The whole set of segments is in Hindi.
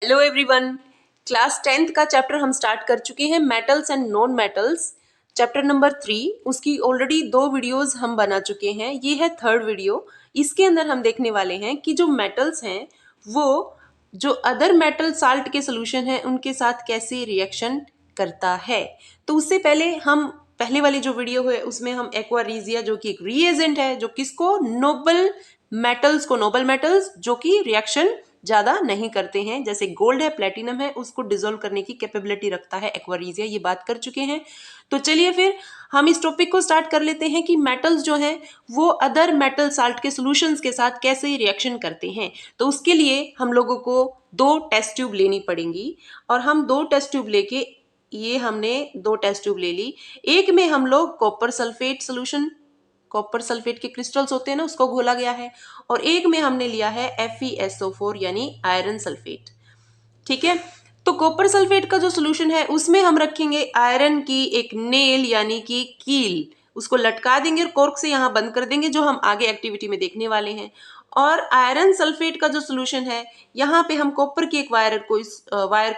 Hello everyone. क्लास 10th का चैप्टर हम स्टार्ट कर चुके हैं, metals and non metals. Chapter number 3, उसकी ऑलरेडी 2 वीडियोस हम बना चुके हैं। ये है थर्ड वीडियो। इसके अंदर हम देखने वाले हैं कि जो मेटल्स हैं वो जो अदर मेटल साल्ट के सोल्यूशन है उनके साथ कैसे रिएक्शन करता है। तो उससे पहले हम पहले वाली जो वीडियो है उसमें हम एक्वा रीजिया जो कि एक रीएजेंट है जो किसको नोबल मेटल्स जो कि रिएक्शन ज्यादा नहीं करते हैं, जैसे गोल्ड है, प्लेटिनम है, उसको डिसॉल्व करने की कैपेबिलिटी रखता है एक्वारीजिया। ये बात कर चुके हैं। तो चलिए फिर हम इस टॉपिक को स्टार्ट कर लेते हैं कि मेटल्स जो हैं वो अदर मेटल साल्ट के सॉल्यूशंस के साथ कैसे रिएक्शन करते हैं। तो उसके लिए हम लोगों को 2 टेस्ट ट्यूब लेनी पड़ेंगी और हम 2 टेस्ट ट्यूब लेके ये हमने 2 टेस्ट ट्यूब ले ली। एक में हम लोग copper sulphate solution, copper sulphate के क्रिस्टल्स होते हैं ना, उसको घोला गया है, और एक में हमने लिया है FeSO4 यानी आयरन सल्फेट। ठीक है। तो कॉपर सल्फेट का जो सोल्यूशन है उसमें हम रखेंगे आयरन की एक नेल यानी कि कील, उसको लटका देंगे और कॉर्क से यहाँ बंद कर देंगे, जो हम आगे एक्टिविटी में देखने वाले हैं। और आयरन सल्फेट का जो सोल्यूशन है यहाँ पे हम कॉपर की एक वायर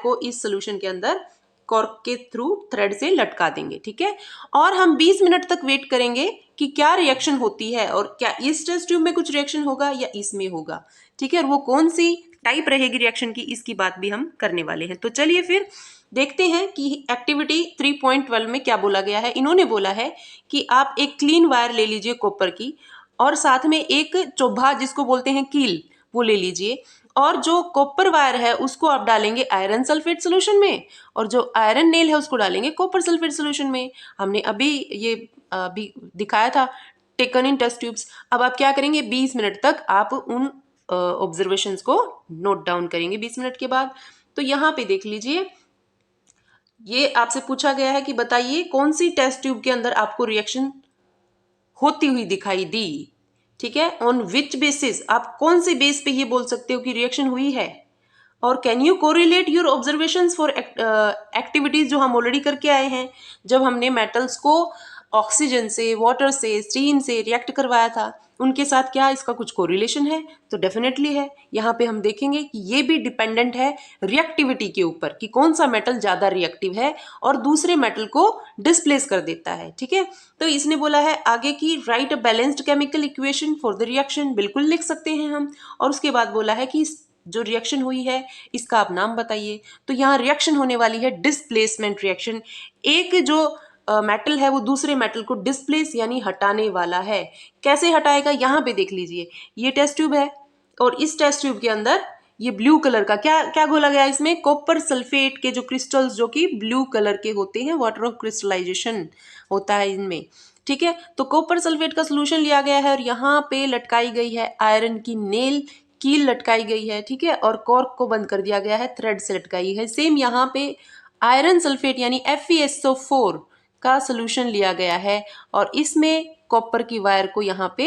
को इस सोल्यूशन के अंदर कॉर्क के थ्रू थ्रेड से लटका देंगे। ठीक है। और हम 20 मिनट तक वेट करेंगे कि क्या रिएक्शन होती है और क्या इस टेस्ट ट्यूब में कुछ रिएक्शन होगा या इसमें होगा। ठीक है। और वो कौन सी टाइप रहेगी रिएक्शन की, इसकी बात भी हम करने वाले हैं। तो चलिए फिर देखते हैं कि एक्टिविटी 3.12 में क्या बोला गया है। इन्होंने बोला है कि आप एक क्लीन वायर ले लीजिए कॉपर की और साथ में एक चोभा जिसको बोलते हैं कील वो ले लीजिए, और जो कॉपर वायर है उसको आप डालेंगे आयरन सल्फेट सोल्यूशन में और जो आयरन नेल है उसको डालेंगे कॉपर सल्फेट सोल्यूशन में। हमने अभी ये अभी दिखाया था टेकन इन टेस्ट ट्यूब्स। अब आप क्या करेंगे, 20 मिनट तक आप उन ऑब्जर्वेशंस को नोट डाउन करेंगे 20 मिनट के बाद। तो यहाँ पे देख लीजिए, ये आपसे पूछा गया है कि बताइए कौन सी टेस्ट ट्यूब के अंदर आपको रिएक्शन होती हुई दिखाई दी। ठीक है। ऑन विच बेसिस, आप कौन से बेस पे ये बोल सकते हो कि रिएक्शन हुई है। और can you correlate your observations for activities जो हम ऑलरेडी करके आए हैं, जब हमने मेटल्स को ऑक्सीजन से, वाटर से, स्टीम से रिएक्ट करवाया था, उनके साथ क्या इसका कुछ कोरिलेशन है। तो डेफिनेटली है। यहाँ पे हम देखेंगे कि ये भी डिपेंडेंट है रिएक्टिविटी के ऊपर कि कौन सा मेटल ज्यादा रिएक्टिव है और दूसरे मेटल को डिस्प्लेस कर देता है। ठीक है। तो इसने बोला है आगे की right a balanced chemical equation for the reaction, बिल्कुल लिख सकते हैं हम। और उसके बाद बोला है कि जो रिएक्शन हुई है इसका आप नाम बताइए। तो यहाँ रिएक्शन होने वाली है डिस्प्लेसमेंट रिएक्शन। एक जो मेटल है वो दूसरे मेटल को डिस्प्लेस यानी हटाने वाला है। कैसे हटाएगा, यहाँ पे देख लीजिए, ये टेस्ट ट्यूब है और इस टेस्ट ट्यूब के अंदर ये ब्लू कलर का क्या क्या घोला गया है, इसमें कॉपर सल्फेट के जो क्रिस्टल्स जो कि ब्लू कलर के होते हैं, वाटर ऑफ क्रिस्टलाइजेशन होता है इनमें। ठीक है। तो कॉपर सल्फेट का सोल्यूशन लिया गया है और यहाँ पे लटकाई गई है आयरन की नेल, कील लटकाई गई है। ठीक है। और कॉर्क को बंद कर दिया गया है, थ्रेड से लटकाई है। सेम यहाँ पे आयरन सल्फेट यानी FeSO4 का सोल्यूशन लिया गया है और इसमें कॉपर की वायर को यहाँ पे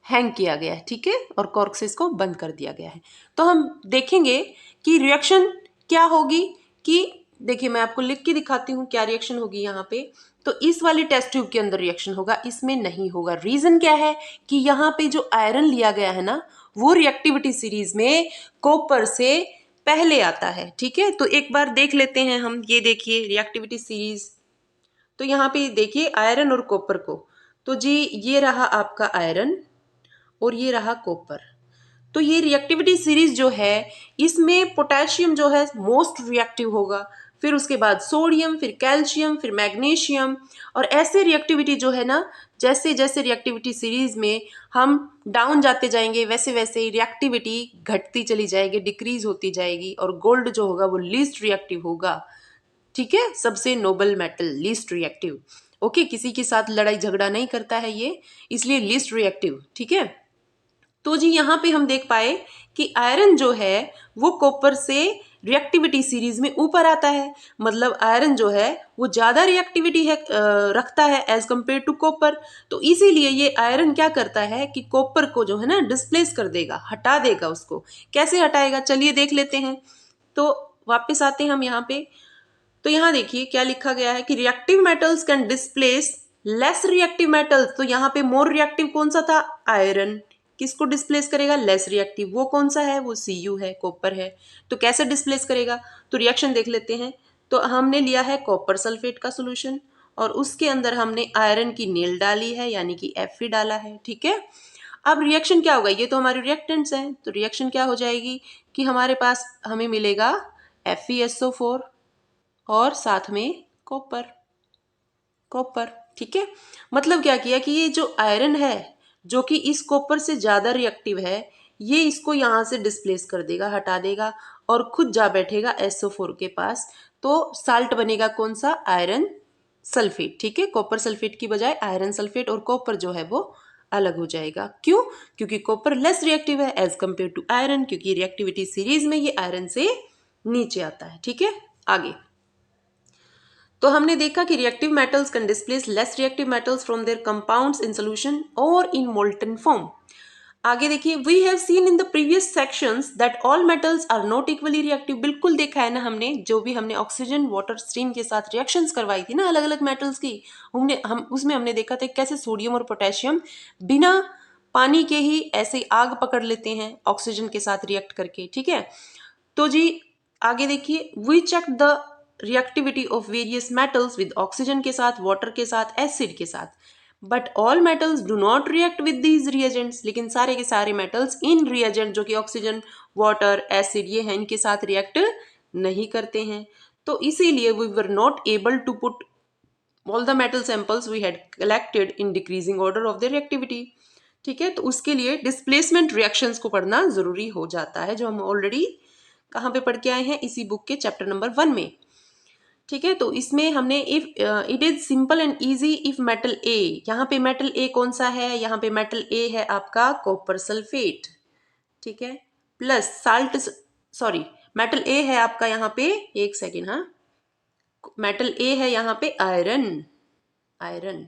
हैंग किया गया है। ठीक है। और कॉर्क से इसको बंद कर दिया गया है। तो हम देखेंगे कि रिएक्शन क्या होगी। कि देखिए मैं आपको लिख के दिखाती हूँ क्या रिएक्शन होगी यहाँ पे। तो इस वाली टेस्ट ट्यूब के अंदर रिएक्शन होगा, इसमें नहीं होगा। रीजन क्या है कि यहाँ पे जो आयरन लिया गया है ना वो रिएक्टिविटी सीरीज में कॉपर से पहले आता है। ठीक है। तो एक बार देख लेते हैं हम, ये देखिए रिएक्टिविटी सीरीज। तो यहाँ पे देखिए आयरन और कॉपर को, तो जी ये रहा आपका आयरन और ये रहा कॉपर। तो ये रिएक्टिविटी सीरीज जो है इसमें पोटेशियम जो है मोस्ट रिएक्टिव होगा, फिर उसके बाद सोडियम, फिर कैल्शियम, फिर मैग्नीशियम। और ऐसे रिएक्टिविटी जो है ना, जैसे जैसे रिएक्टिविटी सीरीज में हम डाउन जाते जाएंगे वैसे वैसे रिएक्टिविटी घटती चली जाएगी, डिक्रीज होती जाएगी, और गोल्ड जो होगा वो लीस्ट रिएक्टिव होगा। ठीक है। सबसे Nobel metal, least reactive. Okay, किसी के साथ लड़ाई झगड़ा नहीं करता है ये, इसलिए लीस्ट रिएक्टिव। ठीक है। तो जी यहाँ पे हम देख पाए कि आयरन जो है वो कॉपर से रिएक्टिविटी सीरीज में ऊपर आता है। मतलब आयरन जो है वो ज्यादा रिएक्टिविटी है रखता है एज कंपेयर टू कॉपर। तो इसीलिए ये आयरन क्या करता है कि कॉपर को जो है ना डिस्प्लेस कर देगा, हटा देगा उसको। कैसे हटाएगा चलिए देख लेते हैं। तो वापस आते हैं हम यहाँ पे। तो यहाँ देखिए क्या लिखा गया है कि reactive metals can displace less reactive metals. तो यहाँ पे मोर रिएक्टिव कौन सा था, आयरन। किसको डिस्प्लेस करेगा? Less reactive. वो कौन सा है? वो Cu है, कॉपर है। तो कैसे डिस्प्लेस करेगा? तो रिएक्शन देख लेते हैं। तो हमने लिया है कॉपर सल्फेट का सोल्यूशन और उसके अंदर हमने आयरन की नील डाली है, यानी कि Fe डाला है। ठीक है, अब रिएक्शन क्या होगा? ये तो हमारे रिएक्टेंट्स हैं, तो रिएक्शन क्या हो जाएगी कि हमारे पास हमें मिलेगा FeSO4 और साथ में कॉपर। कॉपर, ठीक है। मतलब क्या किया कि ये जो आयरन है जो कि इस कॉपर से ज्यादा रिएक्टिव है, ये इसको यहाँ से डिस्प्लेस कर देगा, हटा देगा और खुद जा बैठेगा SO4 के पास। तो साल्ट बनेगा कौन सा? Iron sulphate. ठीक है, कॉपर सल्फेट की बजाय आयरन सल्फेट और कॉपर जो है वो अलग हो जाएगा। क्यों? क्योंकि कॉपर लेस रिएक्टिव है एज कंपेयर टू आयरन, क्योंकि रिएक्टिविटी सीरीज में ये आयरन से नीचे आता है। ठीक है, आगे तो हमने देखा कि reactive metals can displace less reactive metals from their compounds in solution और इन मोल्टन फॉर्म। आगे देखिए, we have seen in the previous sections that all metals are not equally reactive. बिल्कुल देखा है ना हमने, जो भी हमने ऑक्सीजन वाटर स्ट्रीम के साथ रिएक्शंस करवाई थी ना अलग अलग मेटल्स की, उसमें हमने देखा था कैसे सोडियम और पोटेशियम बिना पानी के ही ऐसे आग पकड़ लेते हैं ऑक्सीजन के साथ रिएक्ट करके। ठीक है, तो जी आगे देखिए, we check the reactivity of various metals with oxygen के साथ, वाटर के साथ, एसिड के साथ। But all metals do not react with these reagents. लेकिन सारे के सारे मेटल्स इन रिएजेंट जो कि ऑक्सीजन, वाटर, एसिड ये हैं, इनके साथ रिएक्ट नहीं करते हैं। तो इसीलिए we were not able to put all the metal samples we had collected in decreasing order of their reactivity. ठीक है, तो उसके लिए डिस्प्लेसमेंट रिएक्शंस को पढ़ना जरूरी हो जाता है, जो हम ऑलरेडी कहाँ पे पढ़ के आए हैं? इसी बुक के चैप्टर नंबर 1 में। ठीक है, तो इसमें हमने if it is simple and easy if metal A, यहाँ पे मेटल ए कौन सा है? यहाँ पे मेटल ए है आपका कॉपर सल्फेट। ठीक है, प्लस साल्ट, सॉरी मेटल ए है आपका यहाँ पे, एक सेकेंड, हाँ, मेटल ए है यहाँ पे आयरन। आयरन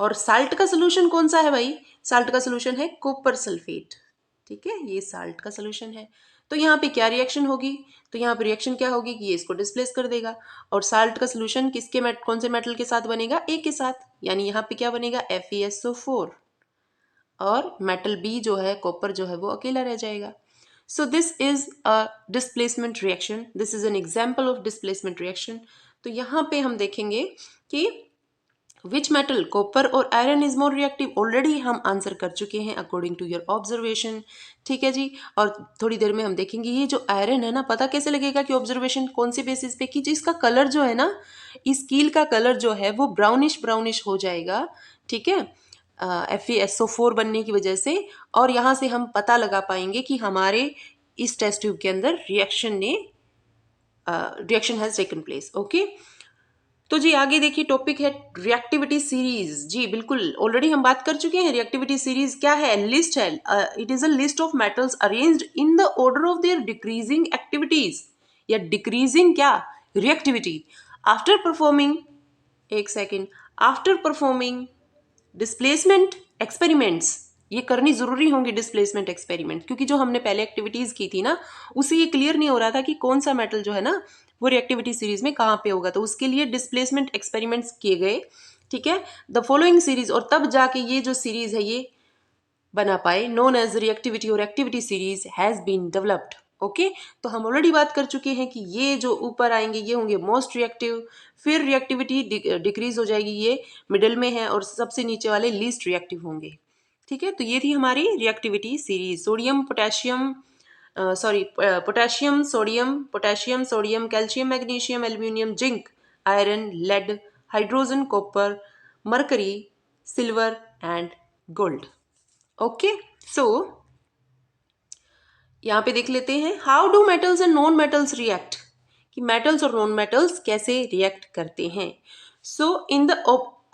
और साल्ट का सोल्यूशन कौन सा है भाई? साल्ट का सोल्यूशन है कॉपर सल्फेट। ठीक है, ये साल्ट का सोल्यूशन है। तो यहाँ पे क्या रिएक्शन होगी? तो यहाँ पे रिएक्शन क्या होगी कि ये इसको डिस्प्लेस कर देगा और साल्ट का सोल्यूशन किसके कौन से मेटल के साथ बनेगा? ए के साथ, यानी यहाँ पे क्या बनेगा? FeSO4 और मेटल बी जो है कॉपर जो है वो अकेला रह जाएगा। So this is a displacement reaction, this is an example of displacement reaction. तो यहाँ पे हम देखेंगे कि विच मेटल, कॉपर और iron is more reactive. Already हम आंसर कर चुके हैं अकॉर्डिंग टू योर ऑब्जर्वेशन। ठीक है जी, और थोड़ी देर में हम देखेंगे ये जो आयरन है ना, पता कैसे लगेगा कि ऑब्जर्वेशन कौन से बेसिस पे, कि जिसका कलर जो है ना, इस कील का कलर जो है वो ब्राउनिश ब्राउनिश हो जाएगा। ठीक है, FeSO4 बनने की वजह से, और यहाँ से हम पता लगा पाएंगे कि हमारे इस टेस्ट ट्यूब के अंदर reaction has taken place. Okay, तो जी आगे देखिए, टॉपिक है रिएक्टिविटी सीरीज। जी बिल्कुल, ऑलरेडी हम बात कर चुके हैं। रिएक्टिविटी सीरीज क्या है? लिस्ट है, it is a list of metals arranged in the order of their decreasing activities, या डिक्रीजिंग क्या? रिएक्टिविटी। आफ्टर परफॉर्मिंग, एक second, after performing displacement experiments, ये करनी जरूरी होंगी डिस्प्लेसमेंट एक्सपेरिमेंट, क्योंकि जो हमने पहले एक्टिविटीज की थी ना, उसे ये क्लियर नहीं हो रहा था कि कौन सा मेटल जो है ना वो रिएक्टिविटी सीरीज में कहाँ पे होगा, तो उसके लिए डिस्प्लेसमेंट एक्सपेरिमेंट्स किए गए। ठीक है, द फॉलोइंग सीरीज, और तब जाके ये जो सीरीज है ये बना पाए, नोन एज रिएक्टिविटी और activity series has been developed. Okay, तो हम ऑलरेडी बात कर चुके हैं कि ये जो ऊपर आएंगे ये होंगे मोस्ट रिएक्टिव, फिर रिएक्टिविटी डिक्रीज हो जाएगी, ये मिडिल में है, और सबसे नीचे वाले लीस्ट रिएक्टिव होंगे। ठीक है, तो ये थी हमारी reactivity series. Sodium potassium, potassium sodium, potassium sodium, calcium magnesium aluminium zinc, iron lead, hydrogen copper, mercury, silver and gold. Okay, so यहाँ पे देख लेते हैं, how do metals and non metals react, कि मेटल्स और नॉन मेटल्स कैसे रिएक्ट करते हैं। So in the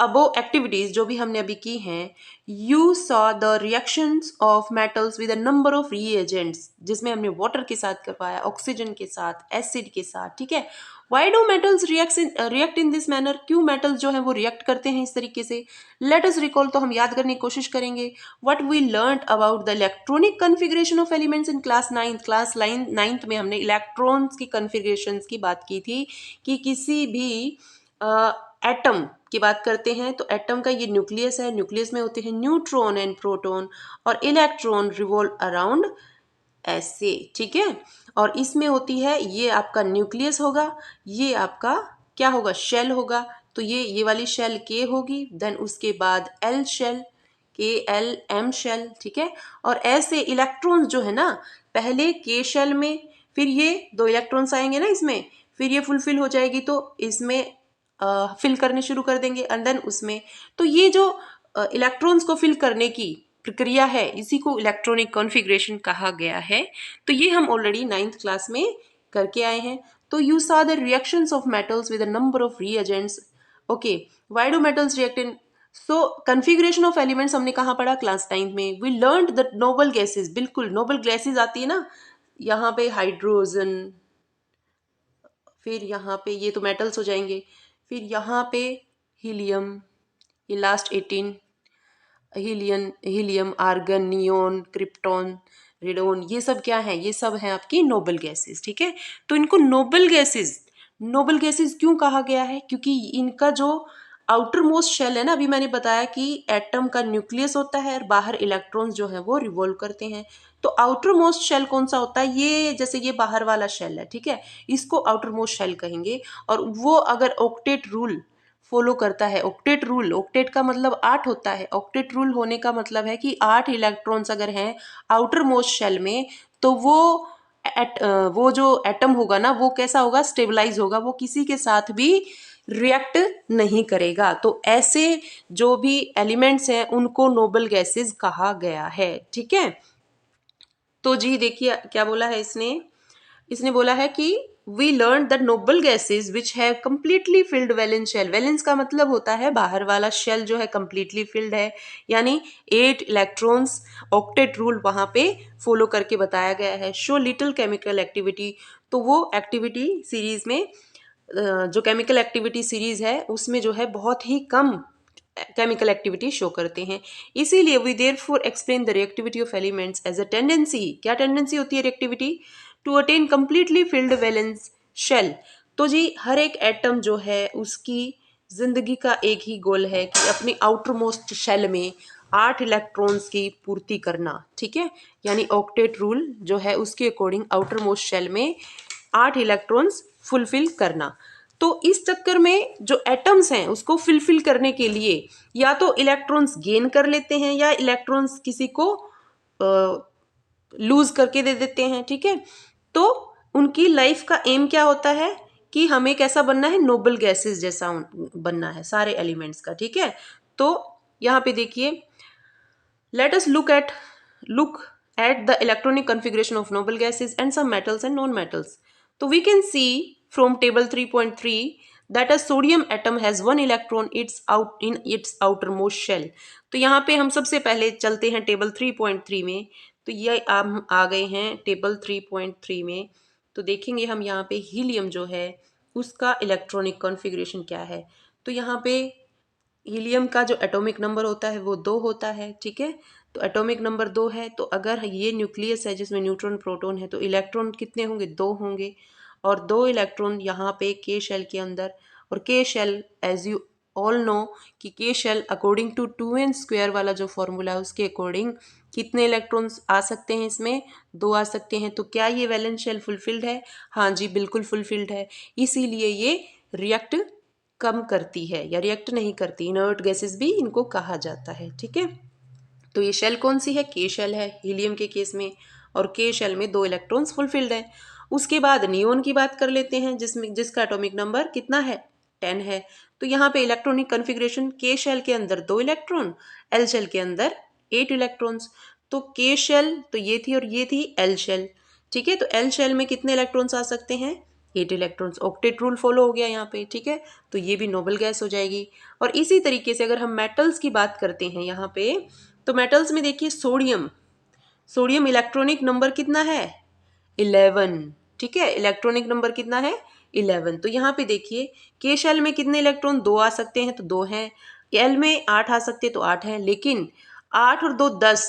above activities जो भी हमने अभी की हैं, you saw the reactions of metals with a number of reagents, जिसमें हमने वाटर के साथ करवाया, ऑक्सीजन के साथ, एसिड के साथ। ठीक है, why do metals react in this manner, क्यों मेटल्स जो है वो रिएक्ट करते हैं इस तरीके से। लेट अस रिकॉल, तो हम याद करने की कोशिश करेंगे, what we learn about the electronic configuration of elements in class 9th। Class 9th में हमने इलेक्ट्रॉन्स की कन्फिग्रेशंस की बात की थी, कि किसी भी एटम की बात करते हैं तो एटम का ये न्यूक्लियस है, न्यूक्लियस में होते हैं न्यूट्रॉन एंड प्रोटॉन और इलेक्ट्रॉन रिवॉल्व अराउंड ऐसे, ठीक है। और इसमें होती है, ये आपका न्यूक्लियस होगा, ये आपका क्या होगा, शेल होगा। तो ये वाली शेल के होगी, देन उसके बाद एल शेल, के एल एम शेल, ठीक है। और ऐसे इलेक्ट्रॉन्स जो है ना, पहले के शेल में, फिर ये दो इलेक्ट्रॉन्स आएंगे ना इसमें, फिर ये फुलफिल हो जाएगी तो इसमें फिल करने शुरू कर देंगे एंड देन उसमें। तो ये जो इलेक्ट्रॉन्स को फिल करने की प्रक्रिया है, इसी को इलेक्ट्रॉनिक कॉन्फ़िगरेशन कहा गया है। तो ये हम ऑलरेडी 9th क्लास में करके आए हैं। तो you saw the reactions of metals with a number of reagents. Okay, why do metals react in? So configuration of elements हमने कहाँ पढ़ा, क्लास 9th में। We learned that noble gases, बिल्कुल noble gases आती है ना, यहाँ पे हाइड्रोजन, फिर यहाँ पे ये तो मेटल्स हो जाएंगे, फिर यहाँ पे हीलियम, ये last 18, helium, argon, neon, krypton, radon, ये सब क्या है, ये सब है आपकी नोबल गैसेस, ठीक है। तो इनको नोबल गैसेस क्यों कहा गया है, क्योंकि इनका जो आउटर मोस्ट शेल है ना, अभी मैंने बताया कि एटम का न्यूक्लियस होता है और बाहर इलेक्ट्रॉन्स जो है वो रिवॉल्व करते हैं। तो आउटर मोस्ट शेल कौन सा होता है, ये जैसे ये बाहर वाला शेल है, ठीक है, इसको आउटर मोस्ट शेल कहेंगे। और वो अगर ऑक्टेट रूल फॉलो करता है, ऑक्टेट रूल, ऑक्टेट का मतलब 8 होता है, ऑक्टेट रूल होने का मतलब है कि 8 इलेक्ट्रॉन्स अगर हैं आउटर मोस्ट शेल में, तो वो जो एटम होगा ना, वो कैसा होगा, स्टेबलाइज होगा, वो किसी के साथ भी रिएक्ट नहीं करेगा। तो ऐसे जो भी एलिमेंट्स हैं उनको नोबल गैसेस कहा गया है, ठीक है। तो जी देखिए क्या बोला है इसने बोला है कि we learn that noble gases which have completely filled valence shell. Valence का मतलब होता है बाहर वाला शेल जो है कंप्लीटली फिल्ड है, यानी 8 इलेक्ट्रॉन्स, ऑक्टेट रूल वहां पे फॉलो करके बताया गया है। शो लिटिल केमिकल एक्टिविटी, तो वो एक्टिविटी सीरीज में जो केमिकल एक्टिविटी सीरीज है उसमें जो है बहुत ही कम केमिकल एक्टिविटी शो करते हैं। इसीलिए we therefore explain the reactivity of elements as a tendency. क्या टेंडेंसी होती है reactivity, to attain completely filled valence shell. तो जी हर एक एटम जो है उसकी जिंदगी का एक ही गोल है कि अपनी आउटर मोस्ट शेल में 8 इलेक्ट्रॉन्स की पूर्ति करना, ठीक है। यानी ऑक्टेट रूल जो है उसके अकॉर्डिंग आउटर मोस्ट शेल में 8 इलेक्ट्रॉन्स फुलफिल करना। तो इस चक्कर में जो एटम्स हैं उसको फुलफिल करने के लिए या तो इलेक्ट्रॉन्स गेन कर लेते हैं या इलेक्ट्रॉन्स किसी को लूज करके दे देते हैं, ठीक है। तो उनकी लाइफ का एम क्या होता है कि हमें कैसा बनना है, नोबल गैसेस जैसा बनना है सारे एलिमेंट्स का, ठीक है। तो यहाँ पे देखिए, let us look at the electronic configuration of noble gases and some metals and non-metals. So we can see from table 3.3 that a sodium atom has one electron in its outermost shell. तो यहाँ पे हम सबसे पहले चलते हैं टेबल 3.3 में। तो ये हम आ गए हैं टेबल 3.3 में। तो देखेंगे हम यहाँ पे हीलियम जो है उसका इलेक्ट्रॉनिक कॉन्फ़िगरेशन क्या है। तो यहाँ पे हीलियम का जो एटॉमिक नंबर होता है वो 2 होता है, ठीक है। तो एटॉमिक नंबर 2 है, तो अगर ये न्यूक्लियस है जिसमें न्यूट्रॉन प्रोटॉन है तो इलेक्ट्रॉन कितने होंगे, 2 होंगे। और 2 इलेक्ट्रॉन यहाँ पे के शेल के अंदर, और K shell as you all know कि K shell according to 2n² वाला जो फॉर्मूला है उसके अकॉर्डिंग कितने इलेक्ट्रॉन्स आ सकते हैं, इसमें 2 आ सकते हैं। तो क्या ये वैलेंस शेल फुलफिल्ड है, हाँ जी बिल्कुल फुलफिल्ड है। इसीलिए ये रिएक्ट कम करती है या रिएक्ट नहीं करती, इनर्ट गैसेस भी इनको कहा जाता है, ठीक है। तो ये शेल कौन सी है, के शेल है हीलियम के केस में, और के शेल में 2 इलेक्ट्रॉन्स फुलफिल्ड है। उसके बाद नियोन की बात कर लेते हैं जिसका एटॉमिक नंबर कितना है, 10 है। तो यहाँ पे इलेक्ट्रॉनिक कॉन्फ़िगरेशन, के शेल के अंदर 2 इलेक्ट्रॉन, एल शेल के अंदर 8 इलेक्ट्रॉन्स। तो के शेल तो ये थी और ये थी एल शेल, ठीक है। तो एल शेल में कितने इलेक्ट्रॉन्स आ सकते हैं, 8 इलेक्ट्रॉन्स। ऑक्टेट रूल फॉलो हो गया यहाँ पे, ठीक है। तो ये भी नोबल गैस हो जाएगी। और इसी तरीके से अगर हम मेटल्स की बात करते हैं यहाँ पे, तो मेटल्स में देखिए सोडियम इलेक्ट्रॉनिक नंबर कितना है, 11, ठीक है। इलेक्ट्रॉनिक नंबर कितना है, 11। तो यहाँ पे देखिए के शेल में कितने इलेक्ट्रॉन, 2 आ सकते हैं तो 2 हैं। एल में 8 आ सकते तो 8 हैं, लेकिन 8 और 2 10,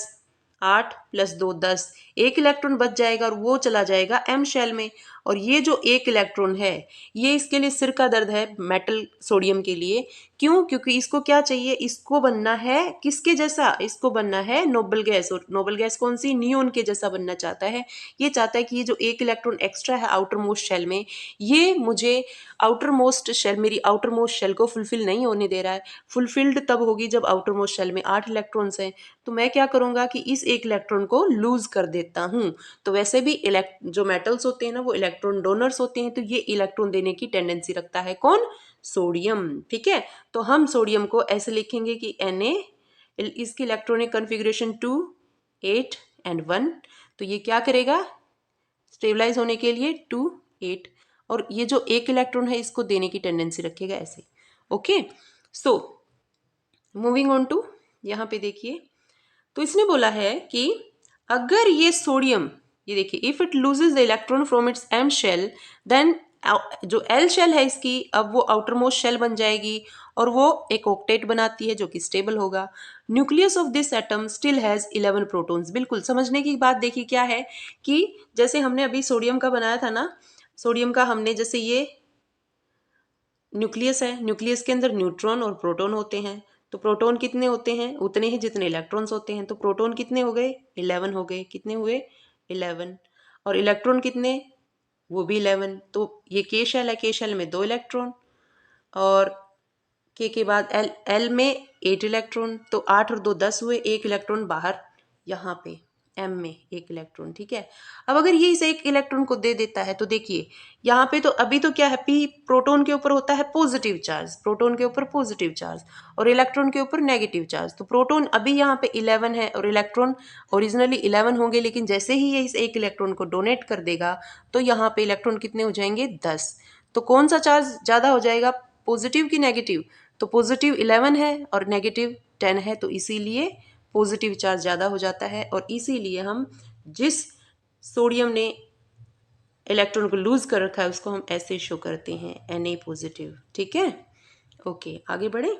8 + 2 10, 1 इलेक्ट्रॉन बच जाएगा और वो चला जाएगा एम शेल में। और ये जो एक इलेक्ट्रॉन है ये इसके लिए सिर का दर्द है मेटल सोडियम के लिए। क्यों? क्योंकि इसको क्या चाहिए, इसको बनना है किसके जैसा, इसको बनना है नोबल गैस। और नोबल गैस कौन सी? नियोन के जैसा बनना चाहता है। ये चाहता है कि ये जो एक इलेक्ट्रॉन एक्स्ट्रा है आउटर मोस्ट शेल में, ये मुझे आउटर मोस्ट शेल, मेरी आउटर मोस्ट शेल को फुलफिल नहीं होने दे रहा है। फुलफिल्ड तब होगी जब आउटर मोस्ट शेल में 8 इलेक्ट्रॉन्स हैं। तो मैं क्या करूंगा कि इस एक इलेक्ट्रॉन को लूज कर देता हूं। तो वैसे भी जो मेटल्स होते हैं ना वो इलेक्ट्रॉन डोनर्स होते हैं, तो ये इलेक्ट्रॉन देने की टेंडेंसी रखता है कौन? सोडियम। ठीक है, तो हम सोडियम को ऐसे लिखेंगे कि Na, इसकी इलेक्ट्रॉनिक कॉन्फ़िगरेशन 2 8 एंड 1। तो ये क्या करेगा स्टेबलाइज होने के लिए 2 8, और ये जो एक इलेक्ट्रॉन है इसको देने की टेंडेंसी रखेगा ऐसे। Okay, so moving on to, यहाँ पे देखिए, तो इसने बोला है कि अगर ये सोडियम, ये देखिए, if it loses the electron from its M shell, then जो एल शेल है इसकी, अब वो आउटर मोस्ट शेल बन जाएगी और वो एक ऑक्टेट बनाती है जो कि स्टेबल होगा। Nucleus of this atom still has 11 protons. बिल्कुल समझने की बात देखिए क्या है कि जैसे हमने अभी सोडियम का बनाया था ना, सोडियम का हमने जैसे ये न्यूक्लियस है, न्यूक्लियस के अंदर न्यूट्रॉन और प्रोटॉन होते हैं। तो प्रोटॉन कितने होते हैं? उतने ही जितने इलेक्ट्रॉन्स होते हैं। तो प्रोटॉन कितने हो गए? 11 हो गए। कितने हुए? 11। और इलेक्ट्रॉन कितने? वो भी 11। तो ये के शेल है, के शेल में 2 इलेक्ट्रॉन, और के बाद एल, एल में 8 इलेक्ट्रॉन। तो 8 और 2 10 हुए, 1 इलेक्ट्रॉन बाहर यहाँ पे एम में 1 इलेक्ट्रॉन। ठीक है, अब अगर ये इस 1 इलेक्ट्रॉन को दे देता है तो देखिए यहाँ पे तो अभी तो क्या है, पी प्रोटॉन के ऊपर होता है पॉजिटिव चार्ज, प्रोटॉन के ऊपर पॉजिटिव चार्ज और इलेक्ट्रॉन के ऊपर नेगेटिव चार्ज। तो प्रोटॉन अभी यहाँ पे 11 है और इलेक्ट्रॉन ओरिजिनली 11 होंगे, लेकिन जैसे ही ये इस 1 इलेक्ट्रॉन को डोनेट कर देगा तो यहाँ पे इलेक्ट्रॉन कितने हो जाएंगे? 10। तो कौन सा चार्ज ज़्यादा हो जाएगा, पॉजिटिव की नेगेटिव? तो पॉजिटिव 11 है और नेगेटिव 10 है, तो इसीलिए पॉजिटिव चार्ज ज़्यादा हो जाता है। और इसीलिए हम जिस सोडियम ने इलेक्ट्रॉन को लूज कर रखा है उसको हम ऐसे शो करते हैं Na पॉजिटिव। ठीक है, ओके, आगे बढ़े।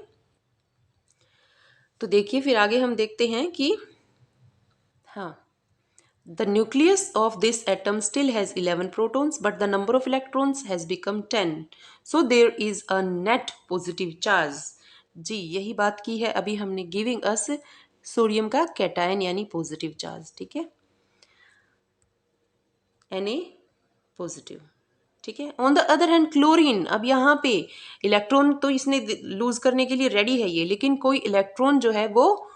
तो देखिए फिर आगे हम देखते हैं कि हाँ, the nucleus of this atom still has 11 protons, but the number of electrons has become 10. So there is a net positive charge. जी यही बात की है अभी हमने, गिविंग अस सोडियम का कैटायन यानी पॉजिटिव चार्ज। ठीक है, Na पॉजिटिव। ठीक है, on the other hand chlorine, अब यहाँ पे इलेक्ट्रॉन तो इसने लूज करने के लिए रेडी है ये, लेकिन कोई इलेक्ट्रॉन जो है वो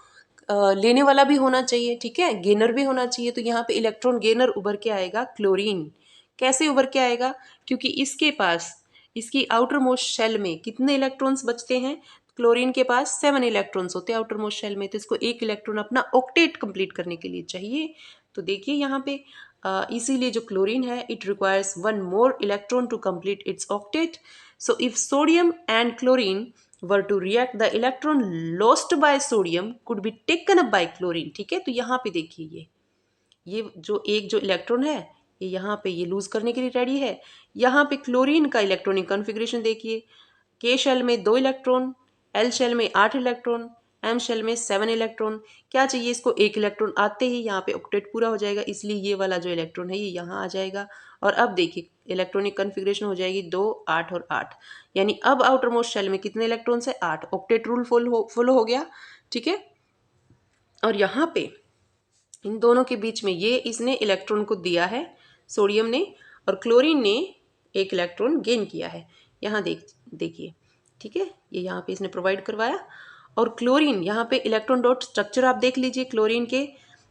लेने वाला भी होना चाहिए। ठीक है, गेनर भी होना चाहिए। तो यहाँ पे इलेक्ट्रॉन गेनर उभर के आएगा क्लोरीन। कैसे उभर के आएगा? क्योंकि इसके पास, इसकी आउटर मोस्ट शेल में कितने इलेक्ट्रॉन्स बचते हैं? क्लोरीन के पास 7 इलेक्ट्रॉन्स होते हैं आउटर मोस्ट शेल में, तो इसको 1 इलेक्ट्रॉन अपना ऑक्टेट कंप्लीट करने के लिए चाहिए। तो देखिए यहाँ पे इसीलिए जो क्लोरीन है, it requires 1 more electron to complete its octet. So if sodium and chlorine were to react, the electron lost by sodium could be taken up by chlorine। ठीक है, तो यहाँ पे देखिए ये जो एक जो इलेक्ट्रॉन है ये यहाँ पे ये लूज करने के लिए रेडी है। यहाँ पे क्लोरीन का इलेक्ट्रॉनिक कॉन्फ़िगरेशन देखिए, के शेल में 2 इलेक्ट्रॉन, एल शेल में 8 इलेक्ट्रॉन, एम शेल में 7 इलेक्ट्रॉन। क्या चाहिए इसको? 1 इलेक्ट्रॉन आते ही यहाँ पे ऑक्टेट पूरा हो जाएगा, इसलिए ये वाला जो इलेक्ट्रॉन है ये यहाँ आ जाएगा। और अब देखिए इलेक्ट्रॉनिक कॉन्फ़िगरेशन हो जाएगी 2 8 और 8, यानी अब आउटर मोस्ट शेल में कितने इलेक्ट्रॉन्स है? 8। ऑक्टेट रूल फॉलो हो गया। ठीक है, और यहाँ पे इन दोनों के बीच में ये इसने इलेक्ट्रॉन को दिया है सोडियम ने, और क्लोरीन ने 1 इलेक्ट्रॉन गेन किया है। यहाँ देखिए, ठीक है, ये यहाँ पे इसने प्रोवाइड करवाया। और क्लोरीन यहाँ पे इलेक्ट्रॉन डॉट स्ट्रक्चर आप देख लीजिए, क्लोरीन के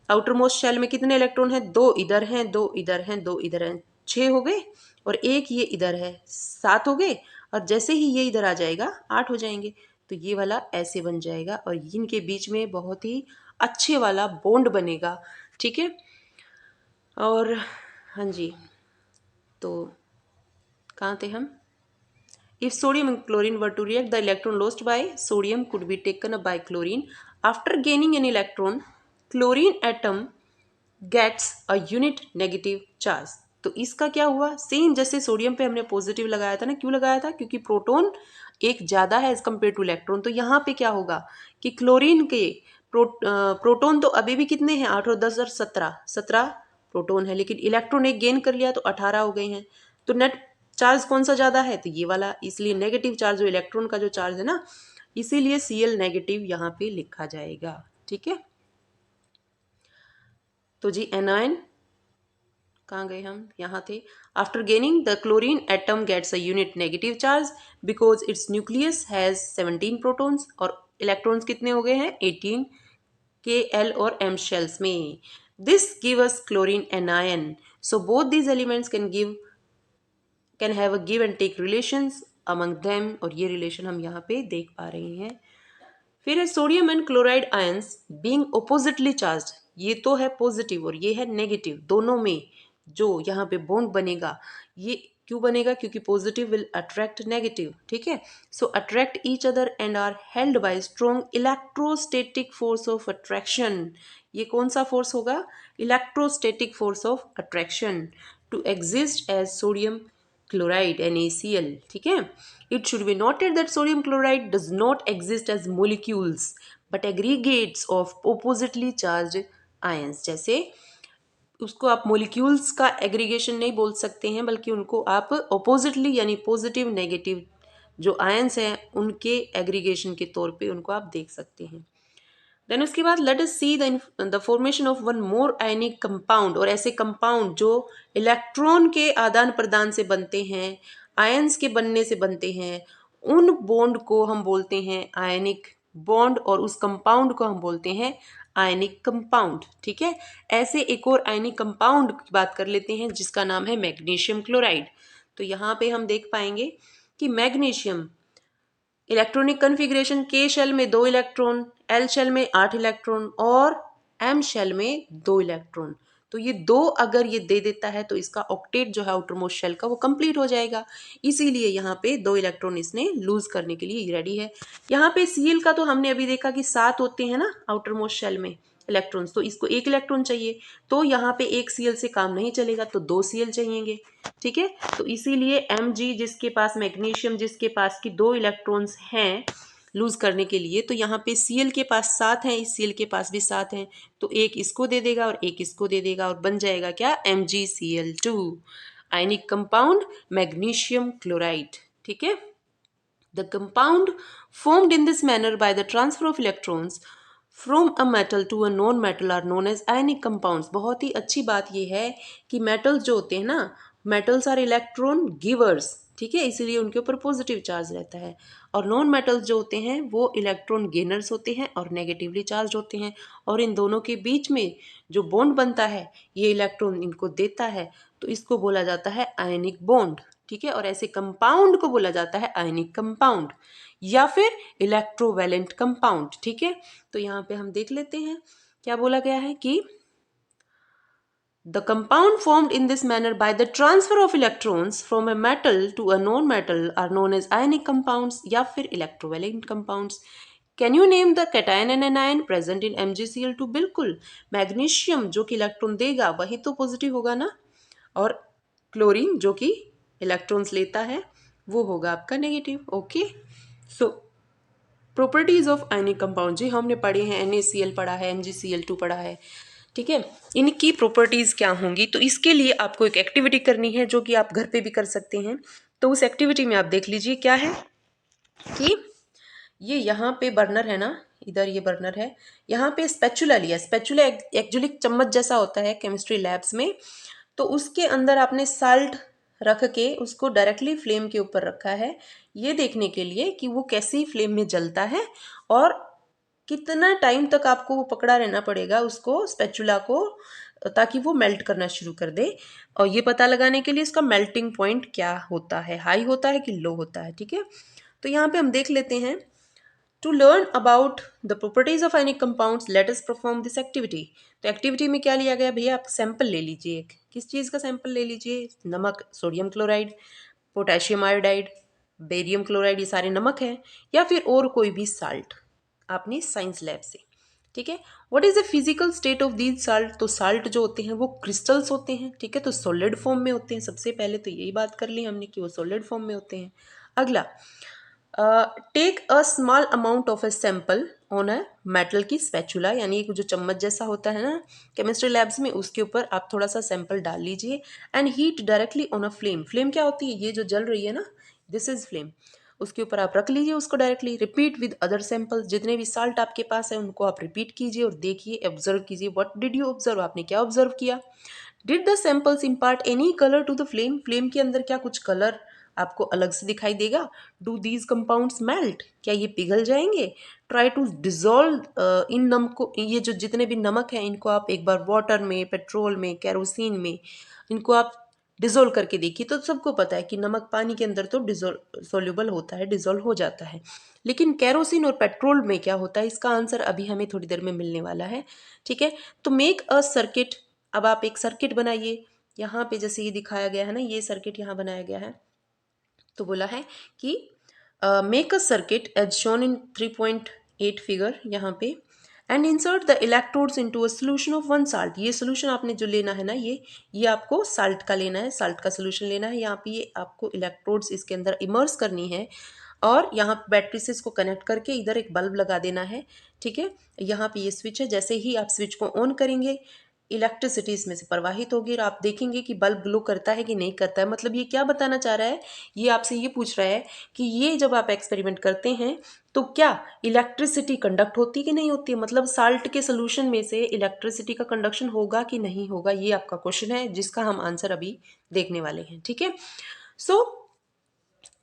आउटर मोस्ट शेल में कितने इलेक्ट्रॉन हैं? 2 इधर हैं, 2 इधर हैं, 2 इधर हैं, 6 हो गए। और 1 ये इधर है, 7 हो गए। और जैसे ही ये इधर आ जाएगा 8 हो जाएंगे। तो ये वाला ऐसे बन जाएगा और इनके बीच में बहुत ही अच्छे वाला बॉन्ड बनेगा। ठीक है, और हाँ जी, तो कहाँ थे हम? If sodium and chlorine were to react, the electron lost by sodium could be taken up by chlorine. After gaining an electron, chlorine atom gets a unit negative charge. तो इसका क्या हुआ? सेम जैसे सोडियम पे हमने पॉजिटिव लगाया था ना, क्यों लगाया था? क्योंकि प्रोटॉन एक ज़्यादा है एज कम्पेयर टू इलेक्ट्रॉन। तो यहाँ पे क्या होगा कि क्लोरीन के प्रोटॉन तो अभी भी कितने हैं? 8 और 10 और 17 प्रोटॉन है, लेकिन इलेक्ट्रॉन एक गेन कर लिया तो 18 हो गए हैं। तो नेट चार्ज कौन सा ज़्यादा है, तो ये वाला, इसलिए नेगेटिव चार्ज जो इलेक्ट्रॉन का जो चार्ज है ना, इसीलिए Cl नेगेटिव यहाँ पे लिखा जाएगा। ठीक है, तो जी एनायन कहाँ गए हम, यहाँ थे। After gaining the chlorine atom gets a unit negative charge because its nucleus has 17 protons, और इलेक्ट्रॉन्स कितने हो गए हैं 18 के एल और एम शेल्स में। This give us chlorine anion, so both these elements can have a give and take relations among them, और ये रिलेशन हम यहाँ पे देख पा रहे हैं। फिर है sodium and chloride ions being oppositely charge, ये तो है पॉजिटिव और ये है नेगेटिव, दोनों में जो यहाँ पे बॉन्ड बनेगा, ये क्यों बनेगा, क्योंकि पॉजिटिव विल अट्रैक्ट नेगेटिव। ठीक है, so attract each other and are held by strong electrostatic force of attraction. ये कौन सा फोर्स होगा, electrostatic force of attraction to exist as sodium chloride NaCl. ठीक है, it should be noted that sodium chloride does not exist as molecules but aggregates of oppositely charged ions। जैसे उसको आप मोलिक्यूल्स का एग्रीगेशन नहीं बोल सकते हैं, बल्कि उनको आप ऑपोजिटली यानी पॉजिटिव नेगेटिव जो आयंस हैं उनके एग्रीगेशन के तौर पे उनको आप देख सकते हैं। देन उसके बाद let us see the formation of one more ionic compound, और ऐसे कंपाउंड जो इलेक्ट्रॉन के आदान प्रदान से बनते हैं, आयंस के बनने से बनते हैं, उन बॉन्ड को हम बोलते हैं आयनिक बॉन्ड, और उस कंपाउंड को हम बोलते हैं आयनिक कंपाउंड। ठीक है, ऐसे एक और आयनिक कंपाउंड की बात कर लेते हैं जिसका नाम है मैग्नीशियम क्लोराइड। तो यहाँ पे हम देख पाएंगे कि मैग्नीशियम इलेक्ट्रॉनिक कन्फिग्रेशन के शेल में 2 इलेक्ट्रॉन, एल शेल में 8 इलेक्ट्रॉन और एम शेल में 2 इलेक्ट्रॉन। तो ये 2 अगर ये दे देता है तो इसका ऑक्टेट जो है आउटर मोस्ट शेल का वो कंप्लीट हो जाएगा, इसीलिए यहाँ पे 2 इलेक्ट्रॉन इसने लूज करने के लिए रेडी है। यहाँ पे Cl का तो हमने अभी देखा कि 7 होते हैं ना आउटर मोस्ट शेल में इलेक्ट्रॉन्स, तो इसको 1 इलेक्ट्रॉन चाहिए, तो यहाँ पे 1 Cl से काम नहीं चलेगा, तो 2 Cl चाहिएंगे। ठीक है, तो इसीलिए Mg जिसके पास मैग्नीशियम जिसके पास की 2 इलेक्ट्रॉन्स हैं लूज करने के लिए, तो यहाँ पे Cl के पास 7 हैं, इस Cl के पास भी 7 हैं, तो एक इसको दे देगा और एक इसको दे देगा और बन जाएगा क्या MgCl2 ionic compound magnesium chloride. ठीक है, the compound formed in this manner by the transfer of electrons from a metal to a non metal are known as ionic compounds। बहुत ही अच्छी बात यह है कि मेटल्स जो होते हैं ना, मेटल्स आर इलेक्ट्रॉन गिवर्स, ठीक है, इसीलिए उनके ऊपर पॉजिटिव चार्ज रहता है, और नॉन मेटल्स जो होते हैं वो इलेक्ट्रॉन गेनर्स होते हैं और नेगेटिवली चार्ज होते हैं, और इन दोनों के बीच में जो बॉन्ड बनता है ये इलेक्ट्रॉन इनको देता है, तो इसको बोला जाता है आयनिक बॉन्ड। ठीक है, और ऐसे कंपाउंड को बोला जाता है आयनिक कंपाउंड या फिर इलेक्ट्रोवैलेंट कंपाउंड। ठीक है, तो यहाँ पे हम देख लेते हैं क्या बोला गया है कि the compound formed in this manner by the transfer of electrons from a metal to a non-metal are known as ionic compounds या फिर electrovalent compounds। Can you name the cation and anion present in MgCl2? बिल्कुल, मैग्नीशियम जो कि इलेक्ट्रॉन देगा वही तो पॉजिटिव होगा ना, और क्लोरीन जो कि इलेक्ट्रॉन्स लेता है वो होगा आपका negative. Okay, so properties of ionic compound जी हमने पढ़े हैं, NaCl पढ़ा है, MgCl2 पढ़ा है। ठीक है, इनकी प्रॉपर्टीज़ क्या होंगी, तो इसके लिए आपको एक एक्टिविटी करनी है जो कि आप घर पे भी कर सकते हैं। तो उस एक्टिविटी में आप देख लीजिए क्या है कि ये यहाँ पे बर्नर है ना, इधर ये बर्नर है, यहाँ पे स्पैचुला लिया, स्पैचुला एक्चुअली चम्मच जैसा होता है केमिस्ट्री लैब्स में, तो उसके अंदर आपने साल्ट रख के उसको डायरेक्टली फ्लेम के ऊपर रखा है, ये देखने के लिए कि वो कैसी फ्लेम में जलता है और कितना टाइम तक आपको वो पकड़ा रहना पड़ेगा उसको स्पैचुला को, ताकि वो मेल्ट करना शुरू कर दे, और ये पता लगाने के लिए इसका मेल्टिंग पॉइंट क्या होता है, हाई होता है कि लो होता है। ठीक है, तो यहाँ पे हम देख लेते हैं, to learn about the properties of ionic compounds let us perform this activity. तो एक्टिविटी में क्या लिया गया भैया, आप सैंपल ले लीजिए, एक किस चीज़ का सैंपल ले लीजिए, नमक, sodium chloride, potassium iodide, barium chloride, ये सारे नमक हैं, या फिर और कोई भी साल्ट आपने साइंस लैब से। ठीक है, what is the physical state of these salt, तो साल्ट जो होते हैं वो क्रिस्टल्स होते हैं। ठीक है, तो सॉलिड फॉर्म में होते हैं, सबसे पहले तो यही बात कर ली हमने कि वो सॉलिड फॉर्म में होते हैं। अगला, take a small amount of a sample on a metal की स्पैचुला, यानी एक जो चम्मच जैसा होता है ना केमिस्ट्री लैब्स में, उसके ऊपर आप थोड़ा सा सैंपल डाल लीजिए and heat directly on a flame. Flame क्या होती है? ये जो जल रही है ना, दिस इज फ्लेम। उसके ऊपर आप रख लीजिए उसको directly. Repeat with other samples, जितने भी साल्ट आपके पास है उनको आप रिपीट कीजिए और देखिए, ऑब्जर्व कीजिए। What did you observe? आपने क्या ऑब्जर्व किया? Did the samples impart any colour to the flame? Flame के अंदर क्या कुछ कलर आपको अलग से दिखाई देगा? Do these compounds melt? क्या ये पिघल जाएंगे? ट्राई टू डिजोल्व इन नमक, ये जो जितने भी नमक हैं इनको आप एक बार वाटर में, पेट्रोल में, केरोसिन में, इनको आप डिजोल्व करके देखिए। तो सबको पता है कि नमक पानी के अंदर तो डिजोल्व सोल्यूबल होता है, डिजोल्व हो जाता है, लेकिन केरोसिन और पेट्रोल में क्या होता है? इसका आंसर अभी हमें थोड़ी देर में मिलने वाला है। ठीक है, तो मेक अ सर्किट। अब आप एक सर्किट बनाइए। यहाँ पे जैसे ये दिखाया गया है ना, ये सर्किट यहाँ बनाया गया है। तो बोला है कि make a circuit as shown in 3.8 figure यहाँ पे, and insert the electrodes into a solution of one salt. ये सोल्यूशन आपने जो लेना है ना, ये आपको साल्ट का लेना है, साल्ट का सोल्यूशन लेना है। यहाँ पे ये आपको इलेक्ट्रोड्स इसके अंदर इमर्स करनी है और यहाँ बैटरी से इसको कनेक्ट करके इधर एक बल्ब लगा देना है। ठीक है, यहाँ पे ये स्विच है। जैसे ही आप स्विच को ऑन करेंगे, इलेक्ट्रिसिटी इसमें से प्रवाहित होगी और आप देखेंगे कि बल्ब ग्लो करता है कि नहीं करता है। मतलब ये क्या बताना चाह रहा है? ये आपसे ये पूछ रहा है कि ये जब आप एक्सपेरिमेंट करते हैं तो क्या इलेक्ट्रिसिटी कंडक्ट होती है कि नहीं होती है? मतलब साल्ट के सोल्यूशन में से इलेक्ट्रिसिटी का कंडक्शन होगा कि नहीं होगा, ये आपका क्वेश्चन है जिसका हम आंसर अभी देखने वाले हैं। ठीक है, सो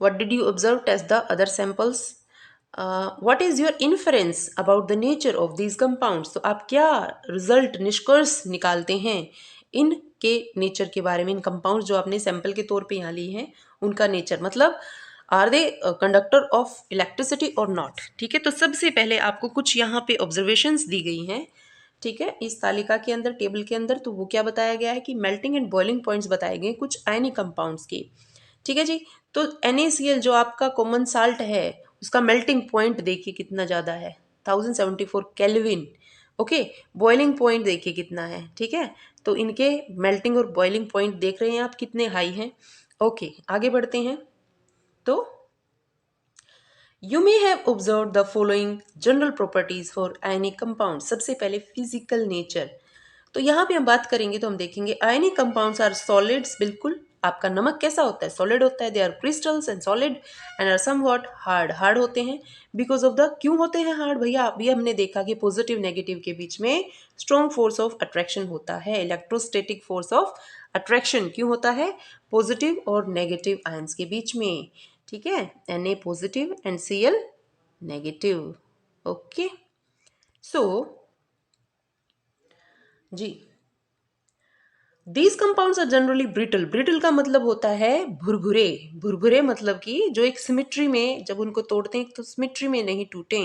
what did you observe? Test the other samples. What is your inference about the nature of these compounds? तो आप क्या रिजल्ट, निष्कर्ष निकालते हैं इनके नेचर के बारे में? इन कंपाउंड्स जो आपने सैंपल के तौर पे यहाँ ली हैं उनका नेचर, मतलब are they conductor of electricity और नॉट? ठीक है, तो सबसे पहले आपको कुछ यहाँ पे ऑब्जर्वेशंस दी गई हैं। ठीक है, इस तालिका के अंदर, टेबल के अंदर, तो वो क्या बताया गया है कि मेल्टिंग एंड बॉइलिंग पॉइंट्स बताए गए कुछ आयनिक कंपाउंड्स के। ठीक है जी, तो NaCl जो आपका कॉमन साल्ट है उसका मेल्टिंग पॉइंट देखिए कितना ज़्यादा है, 1074 केल्विन। ओके, बॉइलिंग पॉइंट देखिए कितना है। ठीक है, तो इनके मेल्टिंग और बॉइलिंग पॉइंट देख रहे हैं आप कितने हाई हैं। ओके, आगे बढ़ते हैं। तो you may have observe the following general properties for ionic compound. सबसे पहले फिजिकल नेचर। तो यहाँ पे हम बात करेंगे तो हम देखेंगे आयनिक कंपाउंड्स आर सॉलिड्स। बिल्कुल, आपका नमक कैसा होता है? सॉलिड होता है। They are crystals and solid and are somewhat hard. Hard होते हैं बिकॉज ऑफ द, क्यों होते हैं हार्ड भैया? अभी हमने देखा कि पॉजिटिव नेगेटिव के बीच में स्ट्रॉन्ग फोर्स ऑफ अट्रैक्शन होता है, इलेक्ट्रोस्टैटिक फोर्स ऑफ अट्रैक्शन। क्यों होता है? पॉजिटिव और नेगेटिव आयंस के बीच में। ठीक है, Na positive and Cl negative. Okay, so जी, these compounds are generally brittle. Brittle का मतलब होता है भुरभुरे। भुरभुरे मतलब कि जो एक सिमिट्री में, जब उनको तोड़ते हैं तो सिमिट्री में नहीं टूटे।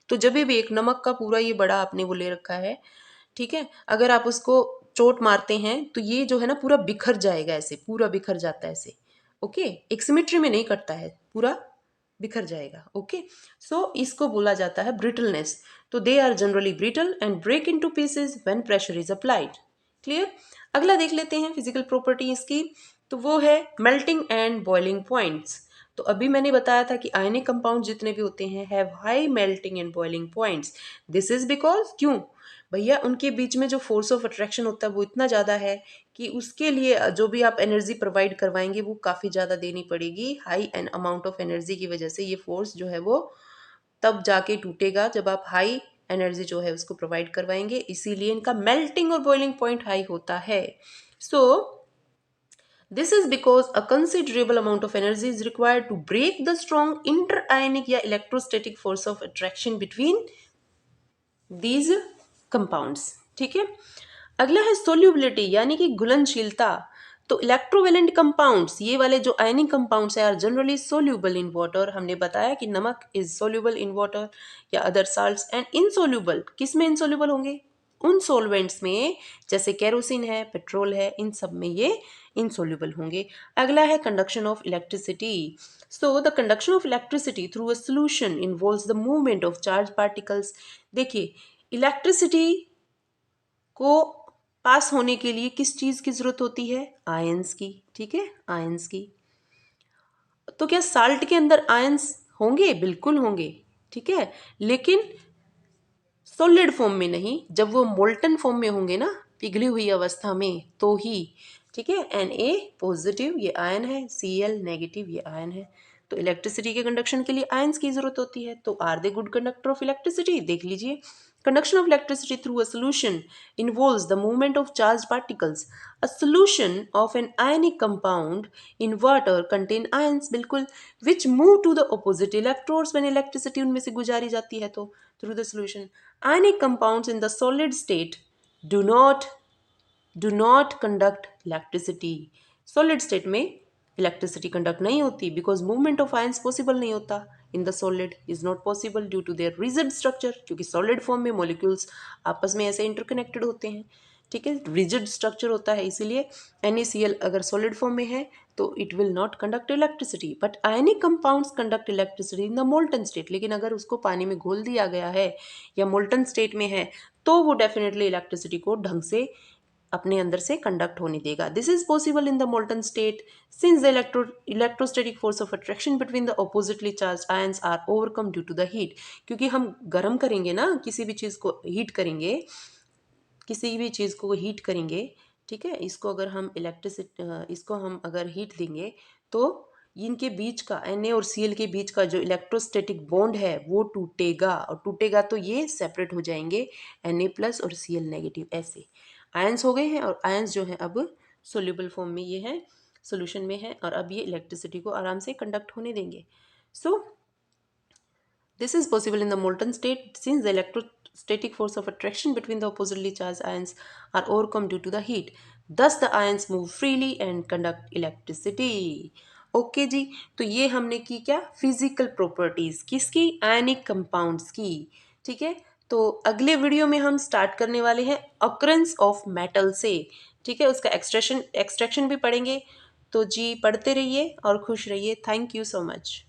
तो जब भी एक नमक का पूरा ये बड़ा आपने वो ले रखा है, ठीक है, अगर आप उसको चोट मारते हैं तो ये जो है ना पूरा बिखर जाएगा, ऐसे पूरा बिखर जाता है ऐसे। ओके, एक सिमिट्री में नहीं कटता है, पूरा बिखर जाएगा। ओके, सो इसको बोला जाता है ब्रिटलनेस। तो they are generally brittle and break into pieces when pressure is applied. Clear? अगला देख लेते हैं फिजिकल प्रॉपर्टी इसकी। तो वो है मेल्टिंग एंड बॉइलिंग पॉइंट्स। तो अभी मैंने बताया था कि आयनिक कंपाउंड जितने भी होते हैं have high melting and boiling points. This is because, क्यों भैया? उनके बीच में जो फोर्स ऑफ अट्रैक्शन होता है वो इतना ज़्यादा है कि उसके लिए जो भी आप एनर्जी प्रोवाइड करवाएंगे वो काफ़ी ज़्यादा देनी पड़ेगी। High an amount of energy की वजह से ये फोर्स जो है वो तब जाके टूटेगा जब आप हाई एनर्जी जो है उसको प्रोवाइड करवाएंगे, इसीलिए इनका मेल्टिंग और बॉइलिंग पॉइंट हाई होता है। सो this is because a considerable amount of energy is required to break the strong interionic या electrostatic force of attraction between these compounds। ठीक है, अगला है सोल्यूबिलिटी यानी कि घुलनशीलता। तो इलेक्ट्रोवेलेंट कंपाउंड्स, ये वाले जो आयनिक कंपाउंड्स है, are generally soluble in water. हमने बताया कि नमक इज सोल्यूबल इन वाटर या अदर साल्ट्स, एंड इनसोल्यूबल, किस में इनसोल्यूबल होंगे? उन सॉल्वेंट्स में, जैसे केरोसिन है, पेट्रोल है, इन सब में ये इनसोल्यूबल होंगे। अगला है conduction of electricity. So the conduction of electricity through a solution involves the movement of charge particles. देखिए, इलेक्ट्रिसिटी को पास होने के लिए किस चीज की जरूरत होती है? आयंस की। ठीक है, आयंस की। तो क्या साल्ट के अंदर आयंस होंगे, बिल्कुल होंगे, ठीक है, लेकिन सॉलिड फॉर्म में नहीं, जब वो मोल्टन फॉर्म में होंगे ना, पिघली हुई अवस्था में, तो ही, ठीक है। Na पॉजिटिव ये आयन है, Cl नेगेटिव ये आयन है। तो इलेक्ट्रिसिटी के कंडक्शन के लिए आयंस की जरूरत होती है। तो are they good conductor of electricity? देख लीजिए, conduction of electricity through a solution involves the movement of charge particles. A solution of an ionic compound in water contain ions, बिल्कुल, which move to the opposite electrodes when electricity उनमें से गुजारी जाती है तो through the solution. Ionic compounds in the solid state do not conduct electricity. Solid state में electricity conduct नहीं होती because movement of ions possible नहीं होता in the solid is not possible due to their rigid structure, क्योंकि solid form में molecules आपस में ऐसे interconnected होते हैं, ठीक है, रिजिड स्ट्रक्चर होता है, इसीलिए NaCl अगर सॉलिड फॉर्म में है तो it will not conduct electricity, but ionic compounds conduct electricity in the molten state. लेकिन अगर उसको पानी में घोल दिया गया है या मोल्टन स्टेट में है तो वो डेफिनेटली इलेक्ट्रिसिटी को ढंग से अपने अंदर से कंडक्ट होने देगा। This is possible in the molten state since the electrostatic force of attraction between the oppositely charge ions are overcome due to the heat. क्योंकि हम गर्म करेंगे ना, किसी भी चीज़ को हीट करेंगे, किसी भी चीज़ को हीट करेंगे, ठीक है, इसको अगर हम इसको हम अगर हीट देंगे तो इनके बीच का Na और Cl के बीच का जो इलेक्ट्रोस्टैटिक बॉन्ड है वो टूटेगा, और टूटेगा तो ये सेपरेट हो जाएंगे, Na प्लस और Cl नेगेटिव, ऐसे आयंस हो गए हैं। और आयंस जो है अब सोल्यूबल फॉर्म में ये है, सोल्यूशन में है, और अब ये इलेक्ट्रिसिटी को आराम से कंडक्ट होने देंगे। सो this is possible in the molten state since the electrostatic force of attraction between the oppositely charged ions are overcome due to the heat. Thus the ions move freely and conduct electricity. Okay जी, तो ये हमने की क्या, फिजिकल प्रॉपर्टीज किसकी, आयनिक कंपाउंड्स की, ठीक है। तो अगले वीडियो में हम स्टार्ट करने वाले हैं ऑकरेंस ऑफ मेटल से, ठीक है, उसका एक्सट्रैक्शन भी पढ़ेंगे। तो जी पढ़ते रहिए और खुश रहिए। Thank you so much.